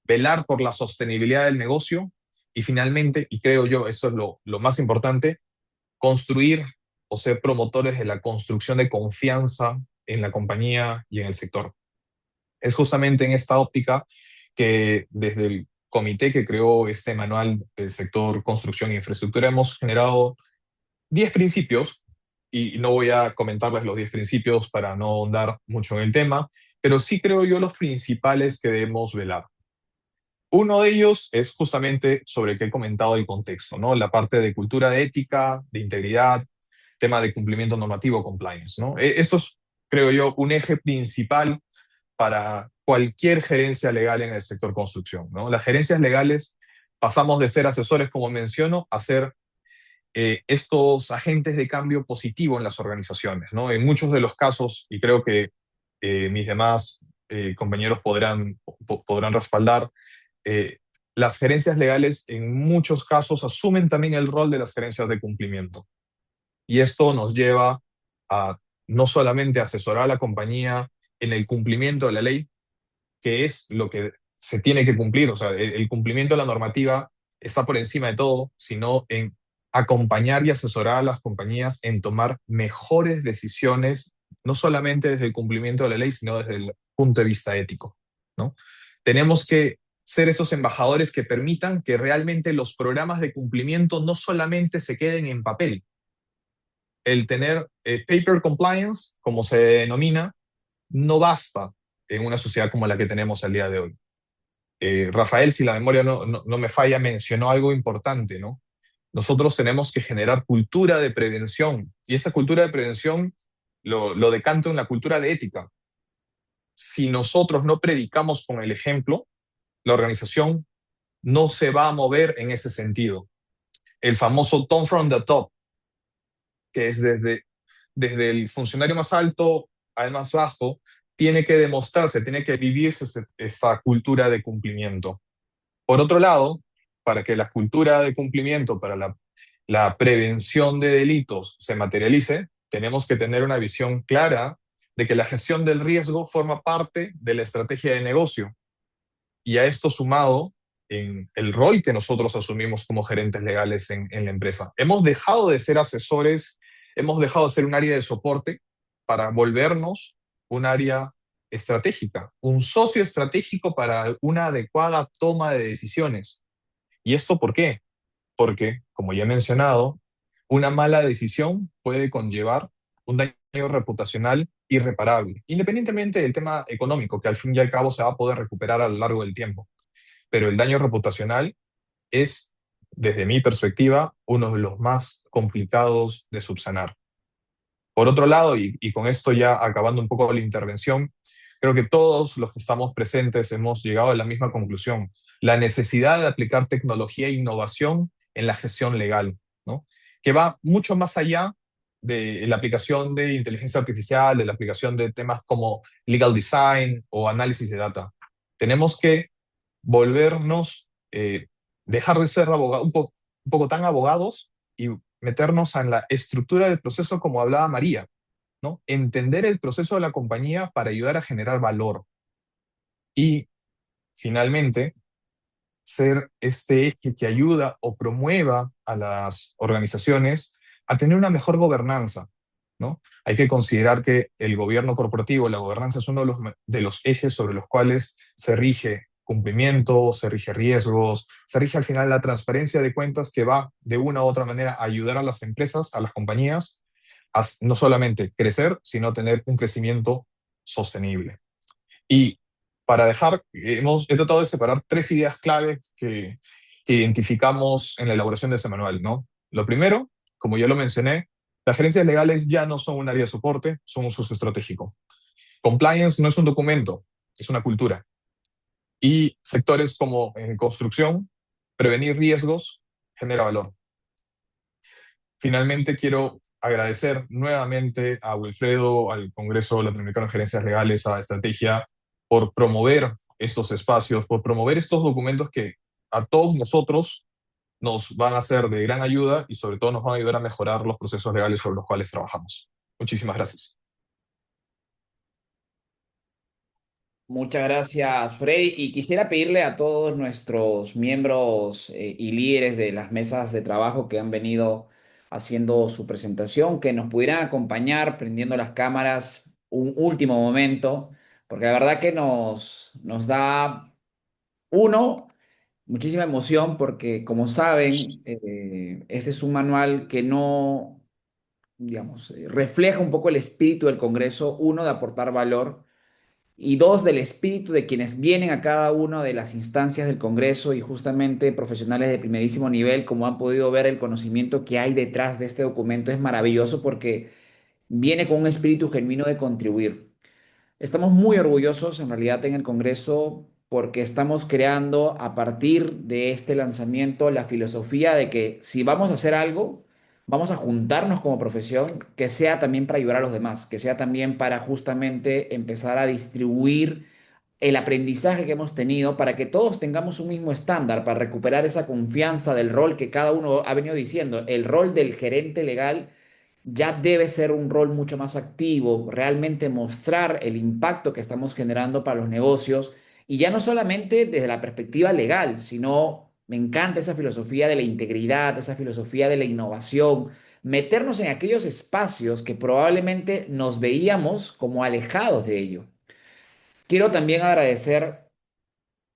velar por la sostenibilidad del negocio y finalmente, y creo yo, eso es lo más importante, construir o ser promotores de la construcción de confianza en la compañía y en el sector. Es justamente en esta óptica que desde el comité que creó este manual del sector construcción e infraestructura hemos generado 10 principios, y no voy a comentarles los 10 principios para no ahondar mucho en el tema, pero sí creo yo los principales que debemos velar. Uno de ellos es justamente sobre el que he comentado el contexto, ¿no? La parte de cultura de ética, de integridad, tema de cumplimiento normativo, compliance, ¿no? Esto es, creo yo, un eje principal para cualquier gerencia legal en el sector construcción, ¿no? Las gerencias legales pasamos de ser asesores, como menciono, a ser estos agentes de cambio positivo en las organizaciones, ¿no? En muchos de los casos, y creo que mis demás compañeros podrán respaldar, eh, las gerencias legales en muchos casos asumen también el rol de las gerencias de cumplimiento. Y esto nos lleva a no solamente asesorar a la compañía en el cumplimiento de la ley, que es lo que se tiene que cumplir, o sea, el cumplimiento de la normativa está por encima de todo, sino en acompañar y asesorar a las compañías en tomar mejores decisiones, no solamente desde el cumplimiento de la ley, sino desde el punto de vista ético, ¿no? Tenemos que ser esos embajadores que permitan que realmente los programas de cumplimiento no solamente se queden en papel. El tener paper compliance, como se denomina, no basta en una sociedad como la que tenemos al día de hoy. Rafael, si la memoria no me falla, mencionó algo importante, ¿no? Nosotros tenemos que generar cultura de prevención, y esa cultura de prevención lo decanto en la cultura de ética. Si nosotros no predicamos con el ejemplo, la organización no se va a mover en ese sentido. El famoso tone from the top, que es desde el funcionario más alto al más bajo, tiene que demostrarse, tiene que vivirse esa cultura de cumplimiento. Por otro lado, para que la cultura de cumplimiento, para la prevención de delitos se materialice, tenemos que tener una visión clara de que la gestión del riesgo forma parte de la estrategia de negocio. Y a esto sumado en el rol que nosotros asumimos como gerentes legales en la empresa. Hemos dejado de ser asesores, hemos dejado de ser un área de soporte para volvernos un área estratégica, un socio estratégico para una adecuada toma de decisiones. ¿Y esto por qué? Porque, como ya he mencionado, una mala decisión puede conllevar un daño reputacional irreparable, independientemente del tema económico, que al fin y al cabo se va a poder recuperar a lo largo del tiempo. Pero el daño reputacional es, desde mi perspectiva, uno de los más complicados de subsanar. Por otro lado, y con esto ya acabando un poco la intervención, creo que todos los que estamos presentes hemos llegado a la misma conclusión: la necesidad de aplicar tecnología e innovación en la gestión legal, ¿no? Que va mucho más allá de la aplicación de inteligencia artificial, de la aplicación de temas como legal design o análisis de data. Tenemos que volvernos, dejar de ser un poco tan abogados y meternos en la estructura del proceso como hablaba María, ¿no? Entender el proceso de la compañía para ayudar a generar valor. Y finalmente, ser este eje que ayuda o promueva a las organizaciones a tener una mejor gobernanza, ¿no? Hay que considerar que el gobierno corporativo, la gobernanza es uno de los ejes sobre los cuales se rige cumplimiento, se rige riesgos, se rige al final la transparencia de cuentas que va de una u otra manera a ayudar a las empresas, a las compañías, a no solamente crecer, sino tener un crecimiento sostenible. Y para dejar, he tratado de separar tres ideas claves que identificamos en la elaboración de ese manual, ¿no? Lo primero, como ya lo mencioné, las gerencias legales ya no son un área de soporte, son un socio estratégico. Compliance no es un documento, es una cultura. Y sectores como en construcción, prevenir riesgos genera valor. Finalmente, quiero agradecer nuevamente a Wilfredo, al Congreso Latinoamericano de Gerencias Legales, a Estrategia, por promover estos espacios, por promover estos documentos que a todos nosotros nos van a ser de gran ayuda y sobre todo nos van a ayudar a mejorar los procesos legales sobre los cuales trabajamos. Muchísimas gracias. Muchas gracias, Freddy. Y quisiera pedirle a todos nuestros miembros y líderes de las mesas de trabajo que han venido haciendo su presentación, que nos pudieran acompañar prendiendo las cámaras un último momento, porque la verdad que nos da, uno, muchísima emoción, porque como saben, este es un manual que no, digamos, refleja un poco el espíritu del Congreso, uno, de aportar valor y dos, del espíritu de quienes vienen a cada una de las instancias del Congreso y justamente profesionales de primerísimo nivel, como han podido ver, el conocimiento que hay detrás de este documento es maravilloso porque viene con un espíritu genuino de contribuir. Estamos muy orgullosos en realidad en el Congreso porque estamos creando a partir de este lanzamiento la filosofía de que si vamos a hacer algo, vamos a juntarnos como profesión, que sea también para ayudar a los demás, que sea también para justamente empezar a distribuir el aprendizaje que hemos tenido para que todos tengamos un mismo estándar, para recuperar esa confianza del rol que cada uno ha venido diciendo. El rol del gerente legal ya debe ser un rol mucho más activo, realmente mostrar el impacto que estamos generando para los negocios y ya no solamente desde la perspectiva legal, sino me encanta esa filosofía de la integridad, esa filosofía de la innovación, meternos en aquellos espacios que probablemente nos veíamos como alejados de ello. Quiero también agradecer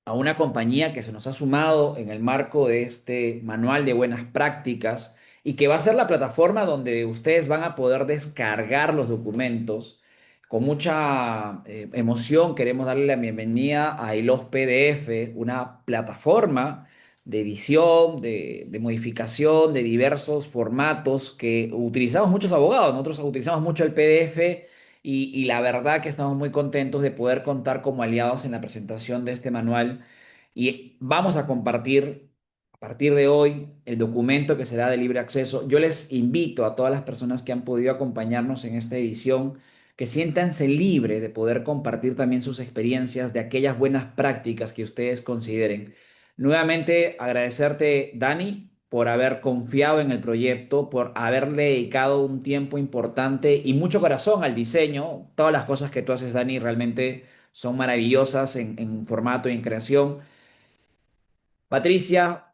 a una compañía que se nos ha sumado en el marco de este manual de buenas prácticas y que va a ser la plataforma donde ustedes van a poder descargar los documentos. Con mucha emoción queremos darle la bienvenida a Hilos PDF, una plataforma de edición, de modificación de diversos formatos que utilizamos muchos abogados. Nosotros utilizamos mucho el PDF y la verdad que estamos muy contentos de poder contar como aliados en la presentación de este manual y vamos a compartir a partir de hoy el documento que será de libre acceso. Yo les invito a todas las personas que han podido acompañarnos en esta edición que siéntanse libre de poder compartir también sus experiencias de aquellas buenas prácticas que ustedes consideren. Nuevamente agradecerte, Dani, por haber confiado en el proyecto, por haberle dedicado un tiempo importante y mucho corazón al diseño. Todas las cosas que tú haces, Dani, realmente son maravillosas en formato y en creación. Patricia,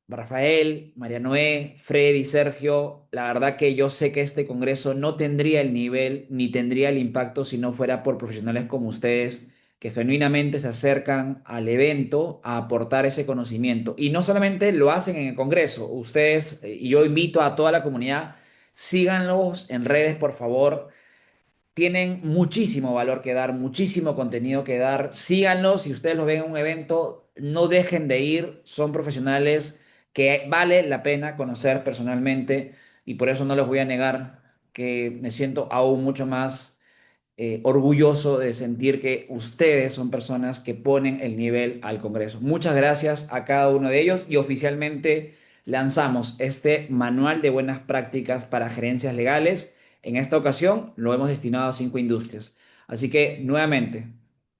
Rafael, María Noé, Freddy, Sergio, la verdad que yo sé que este congreso no tendría el nivel ni tendría el impacto si no fuera por profesionales como ustedes que genuinamente se acercan al evento a aportar ese conocimiento. Y no solamente lo hacen en el congreso, ustedes, y yo invito a toda la comunidad, síganlos en redes, por favor. Tienen muchísimo valor que dar, muchísimo contenido que dar. Síganlos, si ustedes los ven en un evento, no dejen de ir. Son profesionales que vale la pena conocer personalmente y por eso no les voy a negar que me siento aún mucho más orgulloso de sentir que ustedes son personas que ponen el nivel al Congreso. Muchas gracias a cada uno de ellos y oficialmente lanzamos este manual de buenas prácticas para gerencias legales. En esta ocasión lo hemos destinado a 5 industrias. Así que nuevamente,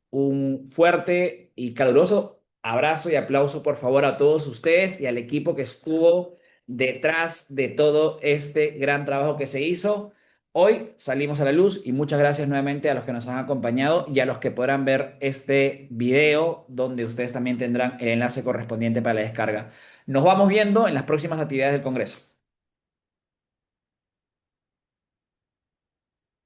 un fuerte y caluroso abrazo y aplauso por favor a todos ustedes y al equipo que estuvo detrás de todo este gran trabajo que se hizo. Hoy salimos a la luz y muchas gracias nuevamente a los que nos han acompañado y a los que podrán ver este video donde ustedes también tendrán el enlace correspondiente para la descarga. Nos vamos viendo en las próximas actividades del Congreso.